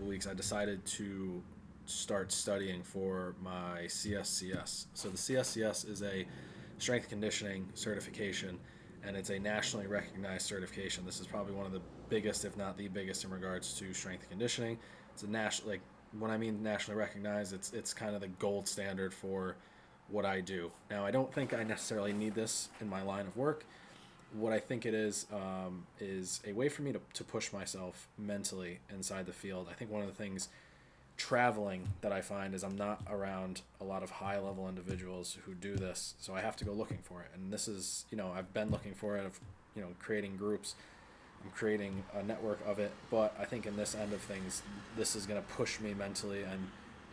weeks, I decided to start studying for my CSCS. So the CSCS is a strength conditioning certification, and it's a nationally recognized certification. This is probably one of the biggest, if not the biggest, in regards to strength conditioning. It's a national, like when I mean nationally recognized, it's kind of the gold standard for what I do. Now, I don't think I necessarily need this in my line of work. What I think it is a way for me to push myself mentally inside the field. I think one of the things traveling that I find is I'm not around a lot of high level individuals who do this, so I have to go looking for it. And this is, I've been looking for it, of, creating groups. I'm creating a network of it, but I think in this end of things, this is going to push me mentally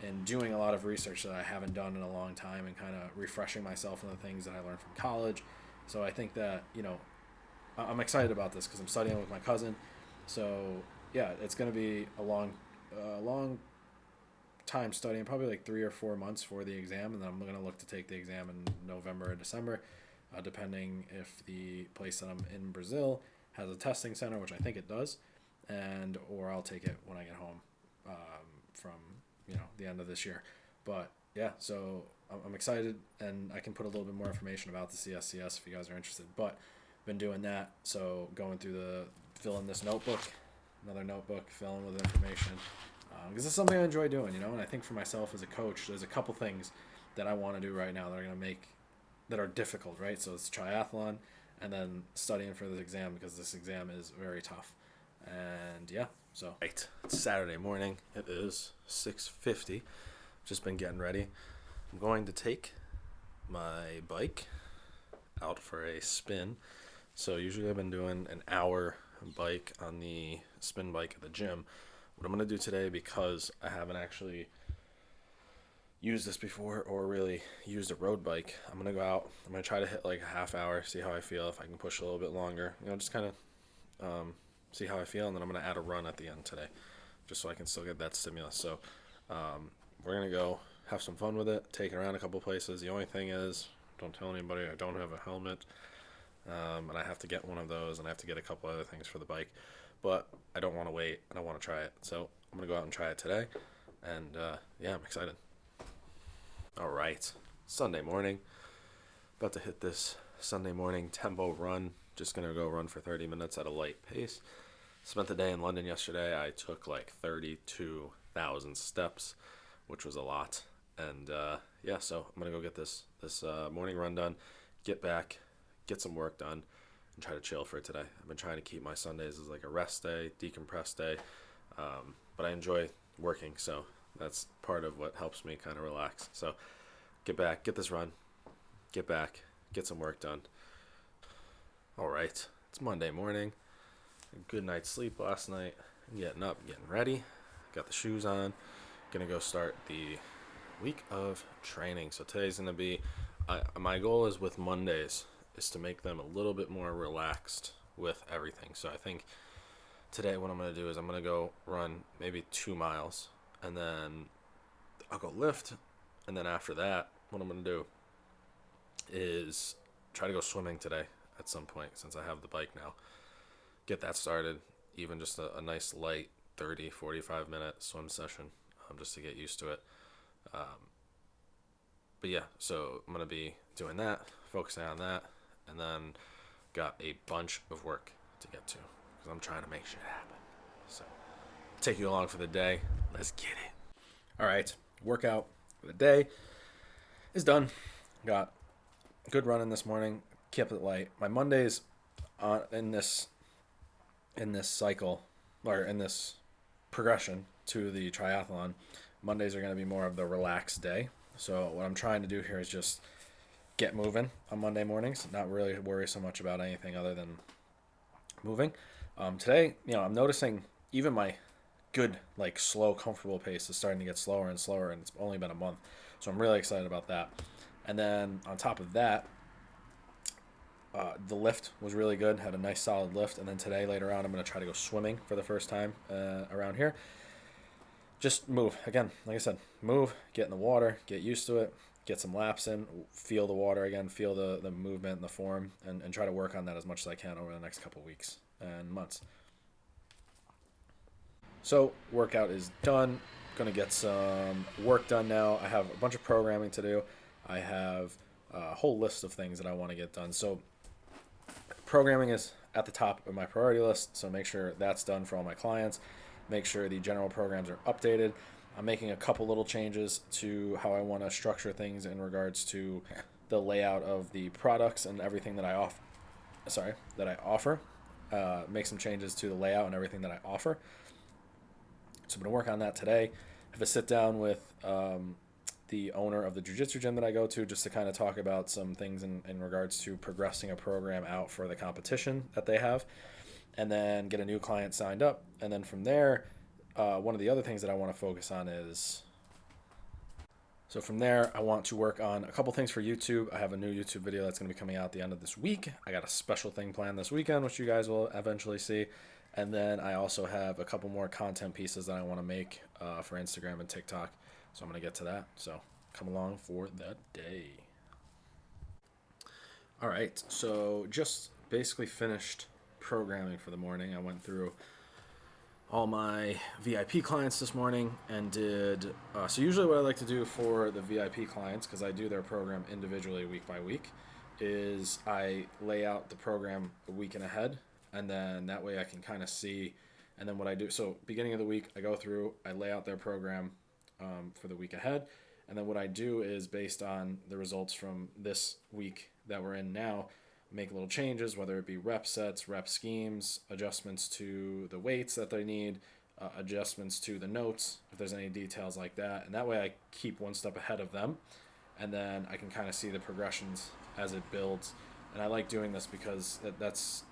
and doing a lot of research that I haven't done in a long time and kind of refreshing myself on the things that I learned from college. So I think that, I'm excited about this because I'm studying with my cousin. So yeah, it's going to be a long time studying, probably like 3 or 4 months for the exam. And then I'm going to look to take the exam in November or December, depending if the place that I'm in Brazil has a testing center, which I think it does, or I'll take it when I get home from, the end of this year. But yeah, so I'm excited, and I can put a little bit more information about the CSCS if you guys are interested. But been doing that, so going through filling this notebook, another notebook, filling with information, because it's something I enjoy doing, and I think for myself as a coach, there's a couple things that I want to do right now that are difficult, right? So it's triathlon, and then studying for this exam, because this exam is very tough. And yeah, so right, it's Saturday morning. It is 6:50. Just been getting ready. I'm going to take my bike out for a spin. So usually I've been doing an hour bike on the spin bike at the gym. What I'm going to do today, because I haven't actually used this before or really used a road bike, I'm going to go out. I'm going to try to hit like a half hour, see how I feel, if I can push a little bit longer. Just kind of see how I feel, and then I'm going to add a run at the end today, just so I can still get that stimulus. So we're going to go have some fun with it, take it around a couple places. The only thing is, don't tell anybody, I don't have a helmet, and I have to get one of those, and I have to get a couple other things for the bike. But I don't want to wait, and I want to try it. So I'm going to go out and try it today, and yeah, I'm excited. All right, Sunday morning. About to hit this Sunday morning tempo run. Just going to go run for 30 minutes at a light pace. Spent the day in London yesterday. I took like 32,000 steps, which was a lot. And yeah, so I'm going to go get this morning run done, get back, get some work done, and try to chill for today. I've been trying to keep my Sundays as like a rest day, decompress day, but I enjoy working, so that's part of what helps me kind of relax. So get back, get this run, get back, get some work done. All right, it's Monday morning. A good night's sleep last night. I'm getting up, getting ready. Got the shoes on. Gonna go start the week of training. So today's gonna be, my goal is with Mondays is to make them a little bit more relaxed with everything. So I think today what I'm gonna do is I'm gonna go run maybe 2 miles, and then I'll go lift, and then after that, what I'm gonna do is try to go swimming today at some point, since I have the bike now. Get that started, even just a nice light 30, 45 minute swim session, just to get used to it. But yeah, so I'm going to be doing that, focusing on that, and then got a bunch of work to get to, because I'm trying to make shit happen. So take you along for the day. Let's get it. All right, workout for the day is done. Got a good run in this morning, kept it light. My Mondays in this cycle, or in this progression to the triathlon, Mondays are going to be more of the relaxed day. So what I'm trying to do here is just get moving on Monday mornings, not really worry so much about anything other than moving. Today, I'm noticing even my good, like, slow, comfortable pace is starting to get slower and slower, and it's only been a month. So I'm really excited about that. And then on top of that, the lift was really good, had a nice solid lift. And then today, later on, I'm going to try to go swimming for the first time around here. Just move. Again, like I said, move, get in the water, get used to it, get some laps in, feel the water again, feel the movement and the form, and try to work on that as much as I can over the next couple weeks and months. So workout is done. Gonna get some work done now. I have a bunch of programming to do. I have a whole list of things that I want to get done. So programming is at the top of my priority list. So make sure that's done for all my clients. Make sure the general programs are updated. I'm making a couple little changes to how I want to structure things in regards to the layout of the products and everything that I offer. Make some changes to the layout and everything that I offer. So I'm going to work on that today. I have a sit down with the owner of the jiu-jitsu gym that I go to just to kind of talk about some things in regards to progressing a program out for the competition that they have, and then get a new client signed up. And then from there, one of the other things that I want to focus on is, so from there, I want to work on a couple things for YouTube. I have a new YouTube video that's going to be coming out at the end of this week. I got a special thing planned this weekend, which you guys will eventually see. And then I also have a couple more content pieces that I want to make for Instagram and TikTok. So I'm going to get to that. So come along for that day. All right. So just basically finished programming for the morning. I went through all my VIP clients this morning and did so usually what I like to do for the VIP clients, because I do their program individually week by week, is I lay out the program a week and ahead, and then that way I can kind of see. And then what I do, so beginning of the week I go through, I lay out their program for the week ahead, and then what I do is, based on the results from this week that we're in now, make little changes, whether it be rep sets, rep schemes, adjustments to the weights that they need, adjustments to the notes, if there's any details like that. And that way I keep one step ahead of them, and then I can kind of see the progressions as it builds. And I like doing this because that's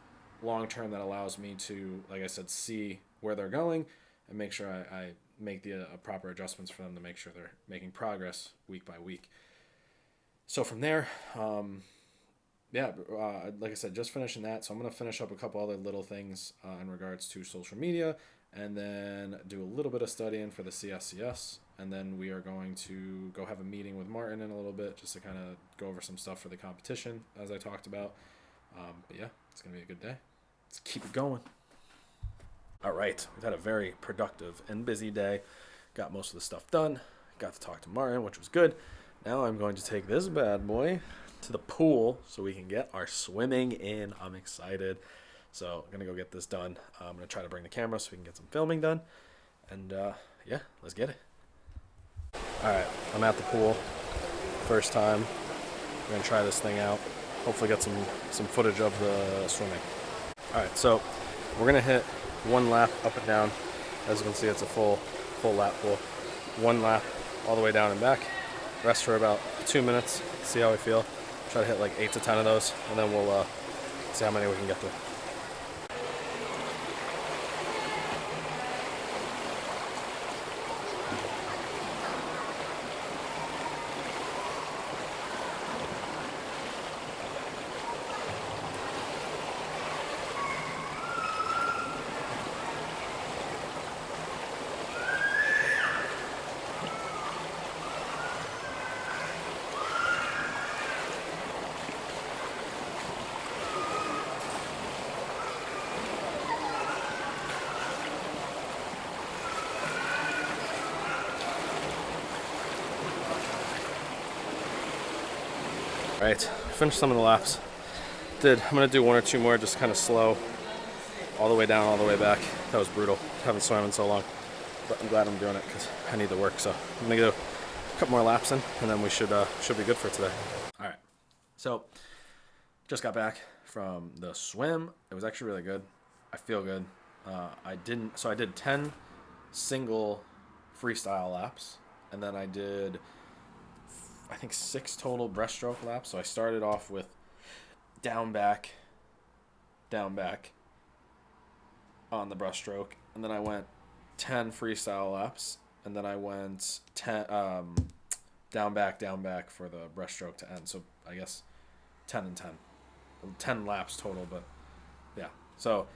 long term. That allows me to, like I said, see where they're going and make sure I make the proper adjustments for them to make sure they're making progress week by week. So from there, like I said, just finishing that. So I'm going to finish up a couple other little things in regards to social media, and then do a little bit of studying for the CSCS. And then we are going to go have a meeting with Martin in a little bit, just to kind of go over some stuff for the competition, as I talked about. But yeah, it's going to be a good day. Let's keep it going. All right, we've had a very productive and busy day. Got most of the stuff done. Got to talk to Martin, which was good. Now I'm going to take this bad boy to the pool so we can get our swimming in. I'm excited. So I'm going to go get this done. I'm going to try to bring the camera so we can get some filming done. And yeah, let's get it. All right, I'm at the pool. First time. We're going to try this thing out. Hopefully get some footage of the swimming. All right, so we're going to hit one lap up and down. As you can see, it's a full lap pool. One lap all the way down and back. Rest for about 2 minutes. See how we feel. Try to hit like 8 to 10 of those, and then we'll see how many we can get through. All right, finished some of the laps. I'm gonna do 1 or 2 more, just kind of slow, all the way down, all the way back. That was brutal. Haven't swam in so long, but I'm glad I'm doing it because I need to work. So I'm gonna do a couple more laps in, and then we should be good for today. All right, so just got back from the swim. It was actually really good. I feel good. I did 10 single freestyle laps, and then I did, I think, 6 total breaststroke laps. So I started off with down back on the breaststroke, and then I went 10 freestyle laps, and then I went 10 down back for the breaststroke to end. So I guess 10 and 10 laps total, but yeah. So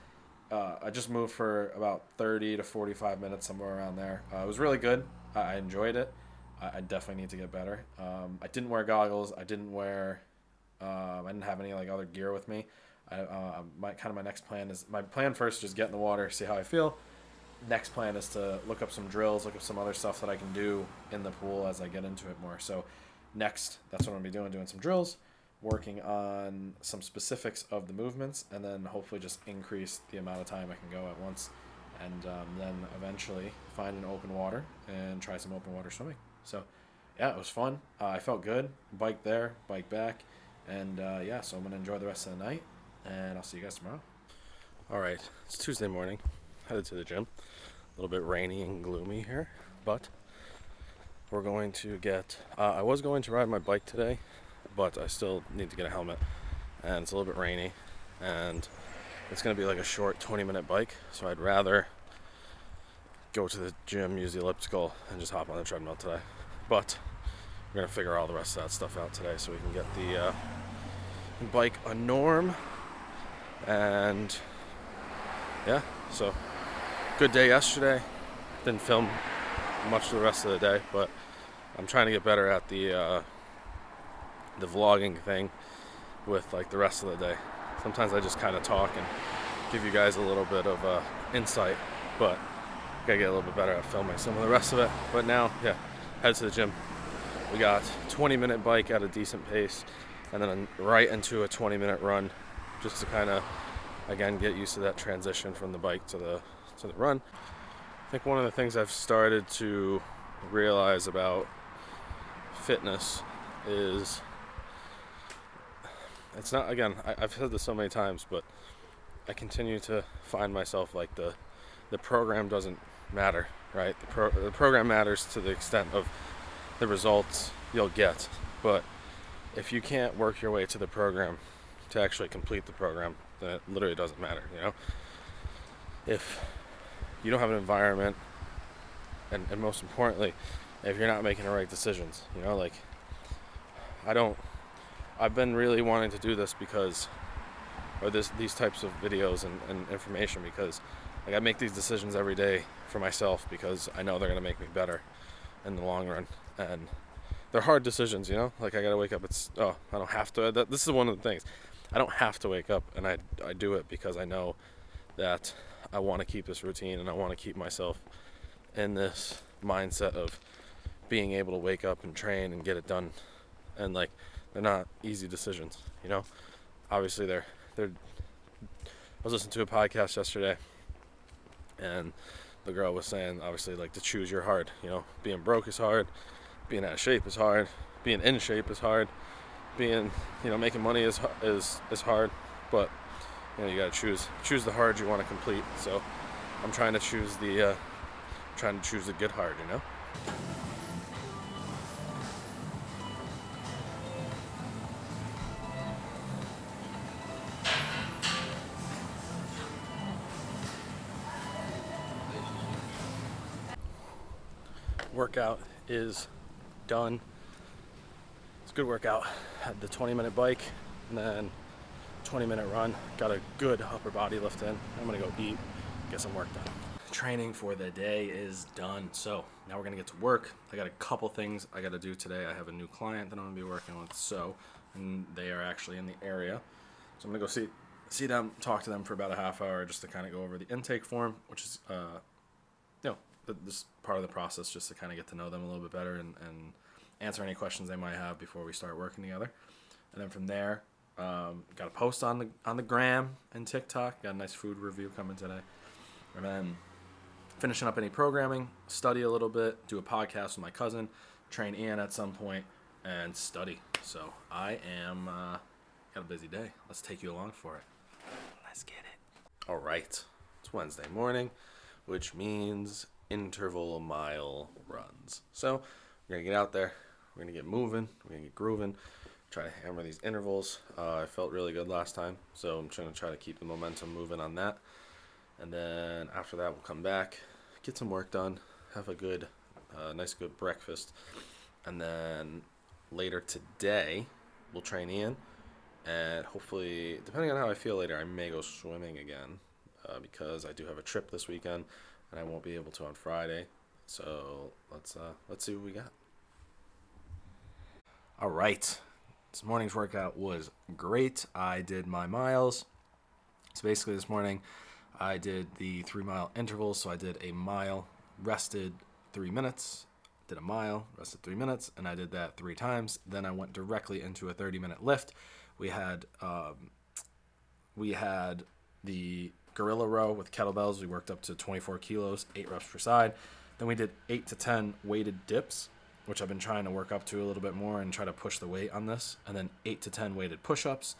I just moved for about 30 to 45 minutes, somewhere around there. It was really good. I enjoyed it. I definitely need to get better. I didn't wear goggles. I didn't have any like other gear with me. My next plan is, my plan first is just get in the water, see how I feel, next plan is to look up some drills, look up some other stuff that I can do in the pool as I get into it more. So next, that's what I'm going to be doing some drills, working on some specifics of the movements, and then hopefully just increase the amount of time I can go at once, and then eventually find an open water and try some open water swimming. So yeah, it was fun. I felt good. Bike there, bike back, and yeah, so I'm going to enjoy the rest of the night, and I'll see you guys tomorrow. All right, it's Tuesday morning, headed to the gym. A little bit rainy and gloomy here, but we're going to get, I was going to ride my bike today, but I still need to get a helmet, and it's a little bit rainy, and it's going to be like a short 20-minute bike, so I'd rather go to the gym, use the elliptical, and just hop on the treadmill today. But we're going to figure all the rest of that stuff out today so we can get the bike a norm. And yeah, so good day yesterday. Didn't film much of the rest of the day, but I'm trying to get better at the vlogging thing with like the rest of the day. Sometimes I just kind of talk and give you guys a little bit of insight, but gotta get a little bit better at filming some of the rest of it. But now, yeah, head to the gym. We got 20-minute bike at a decent pace, and then right into a 20-minute run, just to kind of again get used to that transition from the bike to the run. I think one of the things I've started to realize about fitness is it's not, again, I've said this so many times, but I continue to find myself like the program doesn't matter, right? The program matters to the extent of the results you'll get, but if you can't work your way to the program to actually complete the program, then it literally doesn't matter, you know? If you don't have an environment, and most importantly, if you're not making the right decisions, you know, like I've been really wanting to do this because, or these types of videos and information, because like I make these decisions every day for myself because I know they're going to make me better in the long run. And they're hard decisions, you know, like I got to wake up. I don't have to. This is one of the things. I don't have to wake up, and I do it because I know that I want to keep this routine, and I want to keep myself in this mindset of being able to wake up and train and get it done. And like, they're not easy decisions, you know. Obviously, they're. I was listening to a podcast yesterday, and the girl was saying, obviously, like, to choose your hard. You know, being broke is hard, being out of shape is hard, being in shape is hard, being, you know, making money is hard. But you know, you gotta choose the hard you want to complete. So I'm trying to choose the good hard, you know. Workout is done. It's a good workout. Had the 20-minute bike and then 20-minute run. Got a good upper body lift in. I'm gonna go eat, get some work done. Training for the day is done. So now we're gonna get to work. I got a couple things I gotta do today. I have a new client that I'm gonna be working with, and they are actually in the area. So I'm gonna go see them, talk to them for about a half hour just to kind of go over the intake form, which is this part of the process, just to kind of get to know them a little bit better and answer any questions they might have before we start working together. And then from there, got a post on the gram and TikTok. Got a nice food review coming today. And then finishing up any programming, study a little bit, do a podcast with my cousin, train Ian at some point, and study. So I am got a busy day. Let's take you along for it. Let's get it. All right. It's Wednesday morning, which means interval mile runs. So we're going to get out there. We're going to get moving. We're going to get grooving. Try to hammer these intervals. I felt really good last time, so I'm going to try to keep the momentum moving on that. And then after that, we'll come back, get some work done, have a good, nice good breakfast. And then later today, we'll train Ian. And hopefully, depending on how I feel later, I may go swimming again because I do have a trip this weekend, and I won't be able to on Friday. So let's see what we got. All right. This morning's workout was great. I did my miles. So basically this morning I did the 3-mile intervals. So I did a mile, rested 3 minutes, did a mile, rested 3 minutes, and I did that 3 times. Then I went directly into a 30-minute lift. We had the gorilla row with kettlebells. We worked up to 24 kilos, 8 reps per side. Then we did 8 to 10 weighted dips, which I've been trying to work up to a little bit more and try to push the weight on this. And then 8 to 10 weighted push-ups.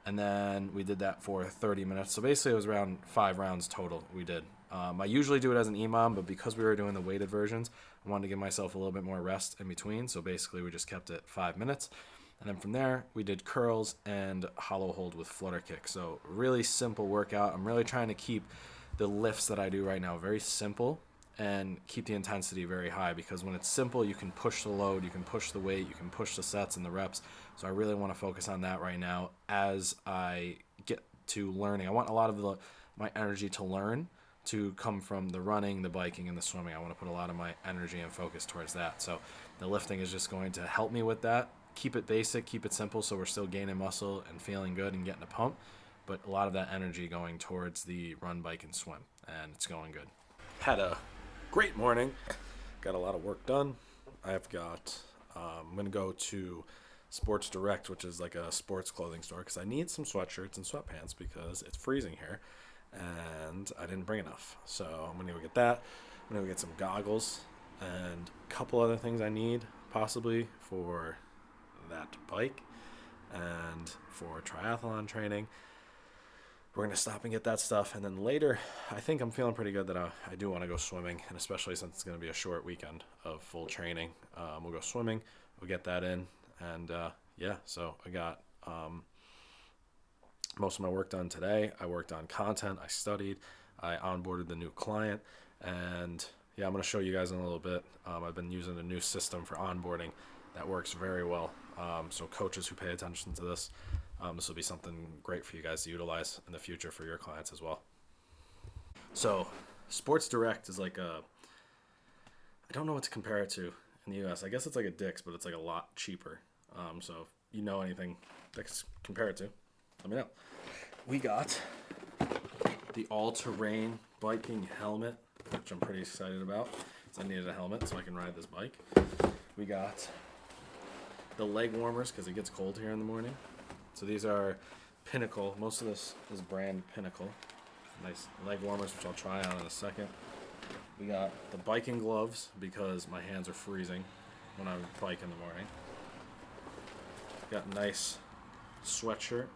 And then we did that for 30 minutes. So basically it was around 5 rounds total we did. I usually do it as an EMOM, but because we were doing the weighted versions, I wanted to give myself a little bit more rest in between. So basically we just kept it 5 minutes. And then from there, we did curls and hollow hold with flutter kick. So really simple workout. I'm really trying to keep the lifts that I do right now very simple and keep the intensity very high, because when it's simple, you can push the load, you can push the weight, you can push the sets and the reps. So I really want to focus on that right now as I get to learning. I want a lot of my energy to learn to come from the running, the biking, and the swimming. I want to put a lot of my energy and focus towards that. So the lifting is just going to help me with that. Keep it basic, keep it simple, so we're still gaining muscle and feeling good and getting a pump, but a lot of that energy going towards the run, bike, and swim, and it's going good. Had a great morning. Got a lot of work done. I've got, I'm going to go to Sports Direct, which is like a sports clothing store, because I need some sweatshirts and sweatpants because it's freezing here, and I didn't bring enough. So I'm going to go get that. I'm going to go get some goggles and a couple other things I need possibly for that bike and for triathlon training. We're going to stop and get that stuff, and then later I think I'm feeling pretty good that I do want to go swimming, and especially since it's going to be a short weekend of full training. We'll go swimming, we'll get that in, and yeah, so I got most of my work done today. I worked on content, I studied, I onboarded the new client, and yeah, I'm going to show you guys in a little bit. I've been using a new system for onboarding that works very well. So coaches who pay attention to this, this will be something great for you guys to utilize in the future for your clients as well. So Sports Direct is like I don't know what to compare it to in the US. I guess it's like a Dick's, but it's like a lot cheaper. So if you know anything that can compare it to, let me know. We got the all-terrain biking helmet, which I'm pretty excited about, because I needed a helmet so I can ride this bike. We got the leg warmers, because it gets cold here in the morning. So these are Pinnacle. Most of this is brand Pinnacle. Nice leg warmers, which I'll try on in a second. We got the biking gloves, because my hands are freezing when I bike in the morning. Got a nice sweatshirt,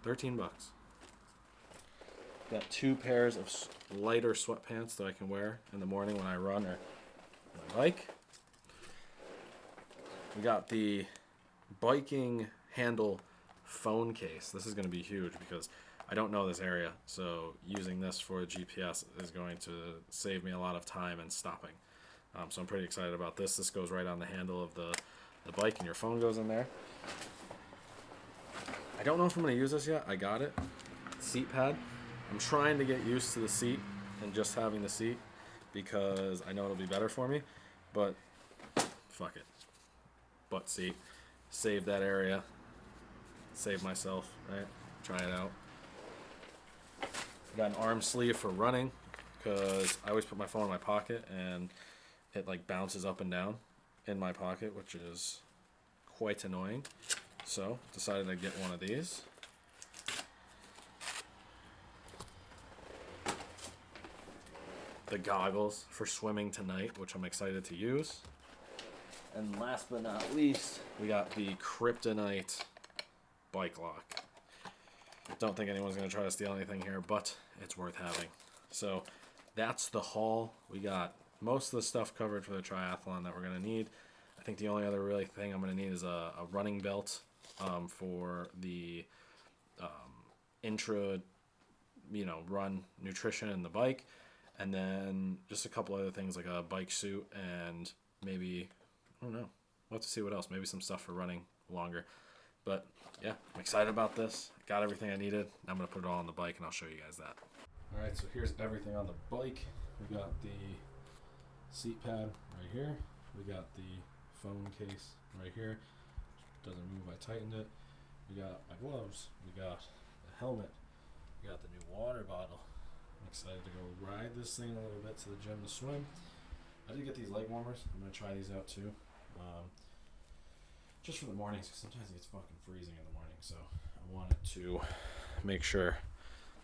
13 bucks. Got 2 pairs of lighter sweatpants that I can wear in the morning when I run or when I bike. We got the biking handle phone case. This is going to be huge because I don't know this area, so using this for GPS is going to save me a lot of time and stopping. So I'm pretty excited about this. This goes right on the handle of the bike, and your phone goes in there. I don't know if I'm going to use this yet. I got it. Seat pad. I'm trying to get used to the seat and just having the seat because I know it'll be better for me, but fuck it. Butt seat. Save that area. Save myself, right? Try it out. Got an arm sleeve for running because I always put my phone in my pocket and it like bounces up and down in my pocket, which is quite annoying. So decided to get one of these. The goggles for swimming tonight, which I'm excited to use. And last but not least, we got the Kryptonite bike lock. Don't think anyone's going to try to steal anything here, but it's worth having. So that's the haul. We got most of the stuff covered for the triathlon that we're going to need. I think the only other really thing I'm going to need is a running belt for the intra, run nutrition and the bike. And then just a couple other things like a bike suit and maybe, I don't know, we'll have to see what else. Maybe some stuff for running longer. But yeah, I'm excited about this. Got everything I needed. I'm going to put it all on the bike and I'll show you guys that. All right, so here's everything on the bike. We got the seat pad right here. We got the phone case right here. Doesn't move, I tightened it. We got my gloves. We got the helmet. We got the new water bottle. I'm excited to go ride this thing a little bit to the gym to swim. I did get these leg warmers. I'm going to try these out too. Just for the mornings, because sometimes it gets fucking freezing in the morning. So I wanted to make sure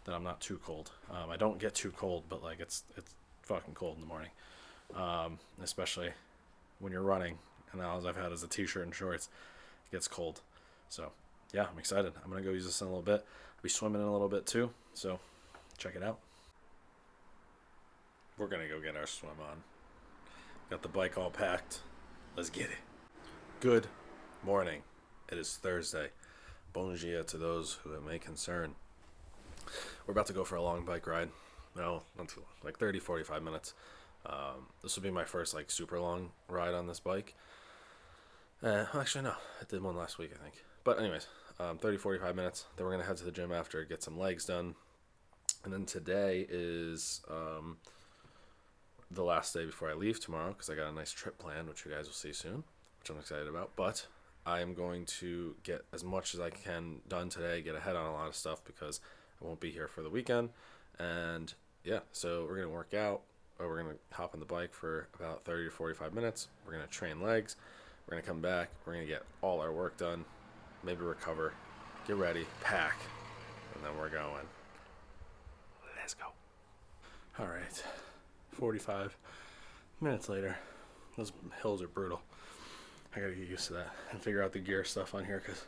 that I'm not too cold. I don't get too cold, but like it's fucking cold in the morning. Especially when you're running. And all I've had is a t-shirt and shorts. It gets cold. So yeah, I'm excited. I'm going to go use this in a little bit. I'll be swimming in a little bit too. So check it out. We're going to go get our swim on. Got the bike all packed. Let's get it. Good morning. It is Thursday. Bon dia to those who it may concern. We're about to go for a long bike ride. No, not too long. Like 30, 45 minutes. This will be my first like super long ride on this bike. Actually, no. I did one last week, I think. But anyways, 30, 45 minutes. Then we're going to head to the gym after, get some legs done. And then today is the last day before I leave tomorrow, because I got a nice trip planned, which you guys will see soon, which I'm excited about. But I am going to get as much as I can done today, get ahead on a lot of stuff, because I won't be here for the weekend. And yeah, so we're going to work out, or we're going to hop on the bike for about 30 to 45 minutes. We're going to train legs. We're going to come back. We're going to get all our work done, maybe recover, get ready, pack, and then we're going. Let's go. All right. 45 minutes later. Those hills are brutal. I gotta get used to that and figure out the gear stuff on here, because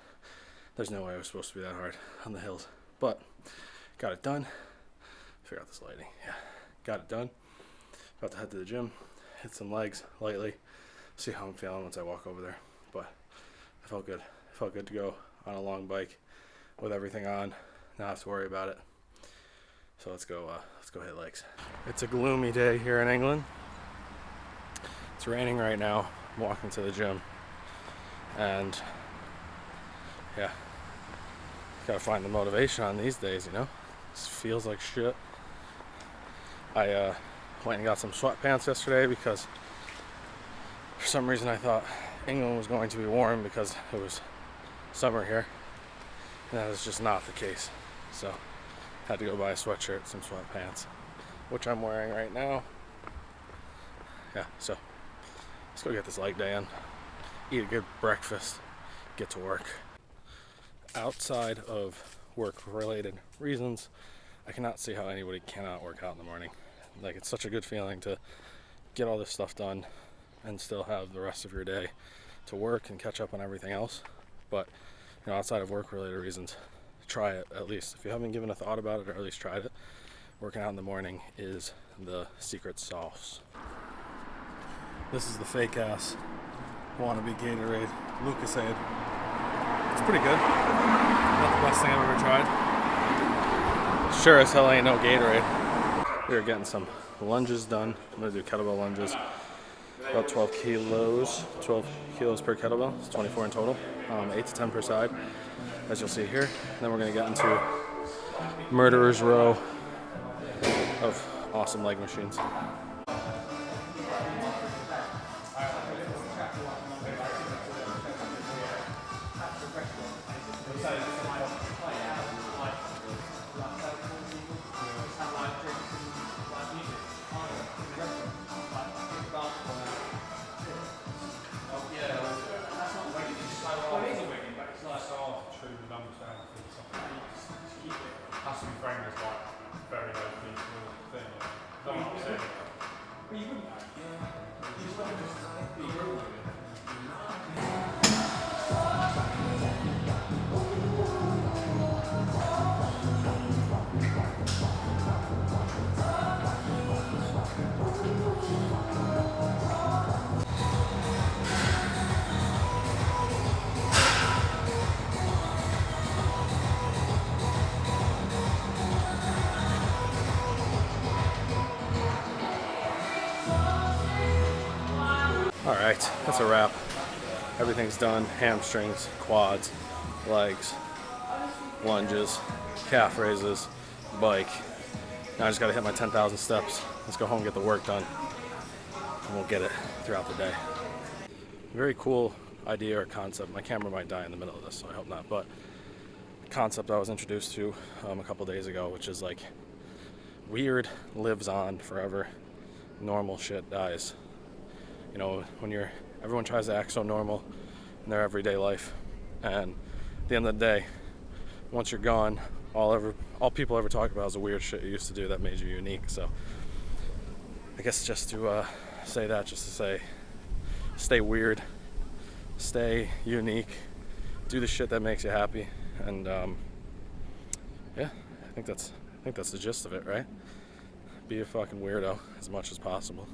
there's no way it was supposed to be that hard on the hills. But got it done. Figure out this lighting. Yeah, got it done. About to head to the gym, hit some legs lightly, see how I'm feeling once I walk over there. But I felt good. I felt good to go on a long bike with everything on, not have to worry about it. So let's go hit legs. It's a gloomy day here in England. It's raining right now. I'm walking to the gym. And yeah, gotta find the motivation on these days, you know? It feels like shit. I went and got some sweatpants yesterday because for some reason I thought England was going to be warm because it was summer here. And that is just not the case. So had to go buy a sweatshirt, some sweatpants, which I'm wearing right now. Yeah, so let's go get this leg day in, eat a good breakfast, get to work. Outside of work-related reasons, I cannot see how anybody cannot work out in the morning. Like, it's such a good feeling to get all this stuff done and still have the rest of your day to work and catch up on everything else. But, you know, outside of work-related reasons, try it at least. If you haven't given a thought about it, or at least tried it, working out in the morning is the secret sauce. This is the fake ass wannabe Gatorade, Lucasade. It's pretty good. Not the best thing I've ever tried. Sure as hell ain't no Gatorade. We are getting some lunges done. I'm gonna do kettlebell lunges. About 12 kilos per kettlebell. It's 24 in total. 8 to 10 per side, as you'll see here. Then we're gonna get into murderer's row of awesome leg machines. Has to be framed as like very low people thing. Don't know what I'm saying. Well, you wouldn't know. You just wouldn't just be rude. Alright, that's a wrap. Everything's done. Hamstrings, quads, legs, lunges, calf raises, bike. Now I just gotta hit my 10,000 steps. Let's go home and get the work done. And we'll get it throughout the day. Very cool idea or concept. My camera might die in the middle of this, so I hope not. But concept I was introduced to a couple days ago, which is like weird lives on forever. Normal shit dies. You know, everyone tries to act so normal in their everyday life, and at the end of the day, once you're gone, all people ever talk about is the weird shit you used to do that made you unique. So I guess just to say that, just to say, stay weird, stay unique, do the shit that makes you happy, and yeah, I think that's the gist of it, right? Be a fucking weirdo as much as possible.